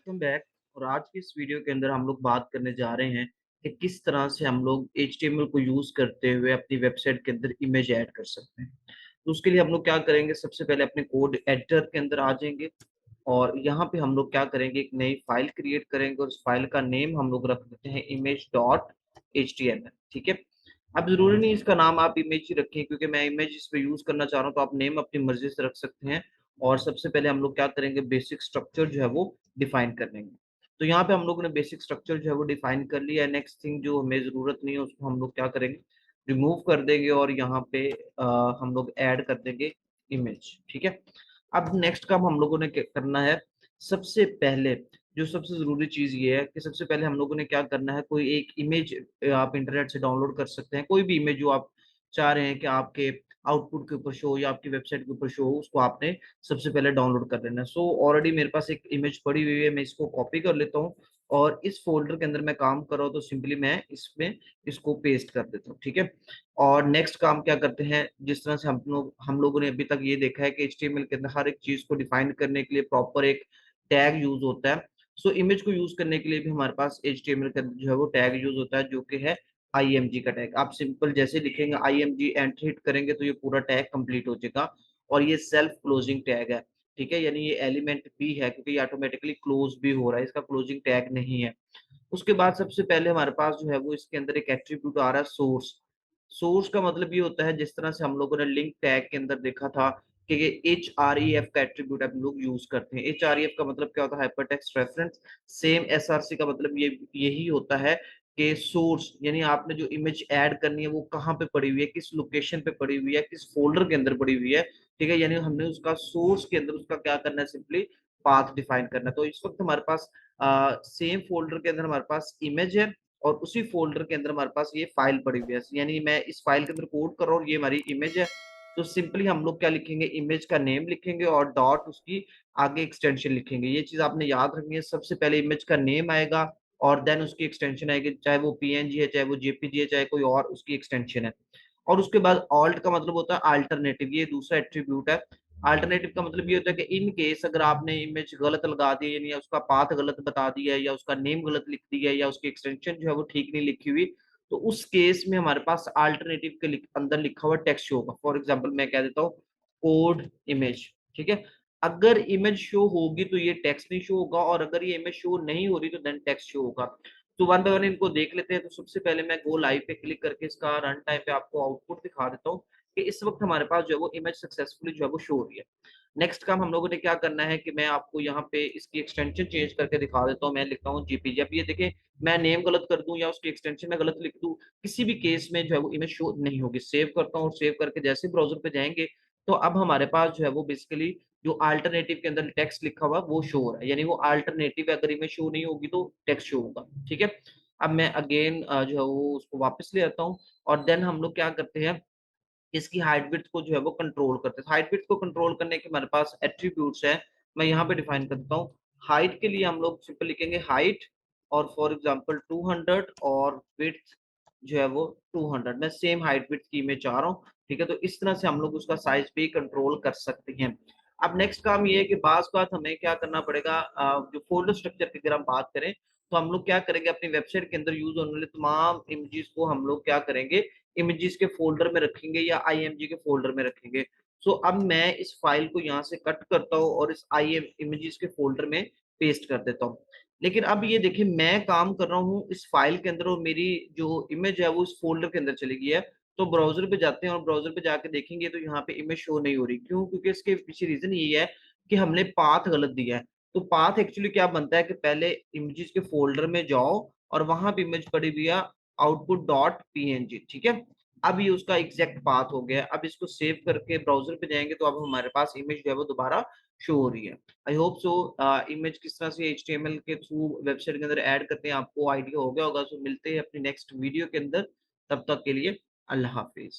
Welcome back. और आज की इस वीडियो के अंदर हम लोग बात करने जा रहे हैं कि किस तरह से हम लोग HTML को यूज करते हुए अपनी वेबसाइट के अंदर इमेज ऐड कर सकते हैं। तो उसके लिए हम लोग क्या करेंगे, सबसे पहले अपने कोड एडिटर के अंदर आ जाएंगे और यहाँ पे हम लोग क्या करेंगे, एक नई फाइल क्रिएट करेंगे और उस फाइल का नेम हम लोग रख देते हैं image.html। ठीक है। अब जरूरी नहीं इसका नाम आप इमेज ही रखें, क्योंकि मैं इमेज इस पे यूज करना चाह रहा हूँ, तो आप नेम अपनी मर्जी से रख सकते हैं। और सबसे पहले हम लोग क्या करेंगे, बेसिक स्ट्रक्चर जो है वो डिफाइन कर लेंगे। तो यहाँ पे हम लोगों ने बेसिक स्ट्रक्चर जो है वो डिफाइन कर लिया है। नेक्स्ट थिंग जो हमें जरूरत नहीं है उसको हम लोग क्या करेंगे, रिमूव कर देंगे और यहाँ पे हम लोग ऐड कर देंगे इमेज। ठीक है। अब नेक्स्ट काम हम लोगों ने क्या करना है, सबसे पहले जो सबसे जरूरी चीज ये है कि सबसे पहले हम लोगों ने क्या करना है, कोई एक इमेज आप इंटरनेट से डाउनलोड कर सकते हैं। कोई भी इमेज जो आप चाह रहे हैं कि आपके आउटपुट के ऊपर शो हो या आपकी वेबसाइट के ऊपर शो हो, उसको आपने सबसे पहले डाउनलोड कर लेना है। सो ऑलरेडी मेरे पास एक इमेज पड़ी हुई है, मैं इसको कॉपी कर लेता हूँ और इस फोल्डर के अंदर मैं काम कर रहा हूँ, तो सिंपली मैं इसमें इसको पेस्ट कर देता हूँ। ठीक है। और नेक्स्ट काम क्या करते हैं, जिस तरह से हम लोगों ने अभी तक ये देखा है कि एचटीएमएल के अंदर हर एक चीज को डिफाइन करने के लिए प्रॉपर एक टैग यूज होता है। सो इमेज को यूज करने के लिए भी हमारे पास एचटीएमएल का जो है वो टैग यूज होता है, जो कि है आईएमजी का टैग। आप सिंपल जैसे लिखेंगे आईएमजी एंटर हिट करेंगे तो ये पूरा टैग कंप्लीट हो जाएगा। और ये सेल्फ क्लोजिंग टैग है। ठीक है, यानी ये एलिमेंट भी है क्योंकि ये ऑटोमेटिकली क्लोज भी हो रहा है, इसका क्लोजिंग टैग नहीं है। उसके बाद सबसे पहले हमारे पास जो है वो इसके अंदर एक एट्रीब्यूट आ रहा है सोर्स। सोर्स का मतलब ये होता है, जिस तरह से हम लोगों ने लिंक टैग के अंदर देखा था कि ये HREF का एट्रीब्यूट हम लोग यूज करते हैं। HREF का मतलब क्या होता है, हाइपरटेक्स्ट रेफरेंस। सेम SRC का मतलब ये यही होता है कि सोर्स, यानी आपने जो इमेज ऐड करनी है वो कहाँ पे पड़ी हुई है, किस लोकेशन पे पड़ी हुई है, किस फोल्डर के अंदर पड़ी हुई है। ठीक है, यानी हमने उसका सोर्स के अंदर उसका क्या करना है, सिंपली पाथ डिफाइन करना है। तो इस वक्त हमारे पास सेम फोल्डर के अंदर हमारे पास इमेज है और उसी फोल्डर के अंदर हमारे पास ये फाइल पड़ी हुई है, यानी मैं इस फाइल के अंदर कोड कर रहा हूँ, ये हमारी इमेज है। तो सिंपली हम लोग क्या लिखेंगे, इमेज का नेम लिखेंगे और डॉट उसकी आगे एक्सटेंशन लिखेंगे। ये चीज आपने याद रखनी है, सबसे पहले इमेज का नेम आएगा और देन उसकी एक्सटेंशन आएगी, चाहे वो पीएनजी है, चाहे वो जेपीजी है, चाहे कोई और उसकी एक्सटेंशन है। और उसके बाद ऑल्ट का मतलब होता है अल्टरनेटिव, ये दूसरा एट्रीब्यूट है। अल्टरनेटिव का मतलब ये होता है कि इन केस अगर आपने इमेज गलत लगा दी है, यानी उसका पाथ गलत बता दिया है या उसका नेम गलत लिख दिया है या उसकी एक्सटेंशन जो है वो ठीक नहीं लिखी हुई, तो उस केस में हमारे पास अल्टरनेटिव के अंदर लिखा हुआ टेक्स्ट शो होगा। फॉर एग्जांपल मैं कह देता हूँ कोड इमेज। ठीक है। अगर इमेज शो होगी तो ये टेक्स्ट नहीं शो होगा, और अगर ये इमेज शो नहीं हो रही तो देन टेक्स्ट शो होगा। तो वन बाय वन इनको देख लेते हैं। तो सबसे पहले मैं गो लाइव पे क्लिक करके इसका रन टाइम पे आपको आउटपुट दिखा देता हूँ कि इस वक्त हमारे पास जो है वो इमेज सक्सेसफुली जो है वो शो हो रही है। नेक्स्ट काम हम लोगों ने क्या करना है कि मैं आपको यहाँ पे इसकी एक्सटेंशन चेंज करके दिखा देता हूँ। मैं लिखता हूँ जीपीजी। अब ये देखें, मैं नेम गलत कर दूं या उसकी एक्सटेंशन में गलत लिख दूं, किसी भी केस में जो है वो इमेज शो नहीं होगी। सेव करता हूँ और सेव करके जैसे ब्राउजर पे जाएंगे तो अब हमारे पास जो है वो बेसिकली जो अल्टरनेटिव के अंदर टेक्स्ट लिखा हुआ वो शो हो रहा है, यानी वो अल्टरनेटिव अगर इमेज शो नहीं होगी तो टेक्स्ट शो होगा। ठीक है। अब मैं अगेन जो है वो उसको वापस ले आता हूँ और देन हम लोग क्या करते हैं, इसकी हाइट विड्थ को जो है वो कंट्रोल करते हैं। हाइट विड्थ को कंट्रोल करने के हमारे पास एट्रीब्यूट्स हैं, मैं यहाँ पे डिफाइन कर देता हूँ। हाइट के लिए हम लोग सिंपल लिखेंगे हाइट और फॉर एग्जांपल 200 और विड्थ जो है वो 200। मैं सेम हाइट विड्थ की इमेज चाह रहा हूँ। ठीक है, तो इस तरह से हम लोग उसका साइज भी कंट्रोल कर सकते हैं। अब नेक्स्ट काम ये है कि बात हमें क्या करना पड़ेगा, जो फोल्डर स्ट्रक्चर की अगर हम बात करें तो हम लोग क्या करेंगे, अपनी वेबसाइट के अंदर यूज होने वाले तमाम इमेजेस को हम लोग क्या करेंगे, इमेजेस के फ़ोल्डर में रखेंगे या आईएमजी के फ़ोल्डर में रखेंगे। सो अब मैं इस फ़ाइल को यहाँ से कट करता हूँ और इस आईएम इमेजेस के फ़ोल्डर में पेस्ट कर देता हूँ। लेकिन अब ये देखिए, मैं काम कर रहा हूँ इस फ़ाइल के अंदर और मेरी जो इमेज है वो इस फ़ोल्डर के अंदर चली गई है। तो ब्राउज़र पे जाते हैं और ब्राउज़र पे जाके देखेंगे तो यहाँ पे इमेज शो नहीं हो रही। क्यों? क्योंकि इसके पीछे रीज़न यही है कि हमने पाथ गलत दिया है। तो पाथ एक्चुअली क्या बनता है कि पहले इमेजेस के फ़ोल्डर में जाओ और वहाँ पे इमेज पड़ी हुई है आउटपुट डॉट पीएनजी। ठीक है। अब ये उसका एग्जैक्ट पाथ हो गया। अब इसको सेव करके ब्राउज़र पे जाएँगे तो अब हमारे पास इमेज जो है वो दोबारा शो हो रही है। आई होप सो इमेज किस तरह से एचटीएमएल के थ्रू वेबसाइट के अंदर ऐड करते हैं आपको आइडिया हो गया होगा। सो मिलते हैं अपनी नेक्स्ट वीडियो के अंदर। तब तक के लिए अल्लाह हाफ़िज़।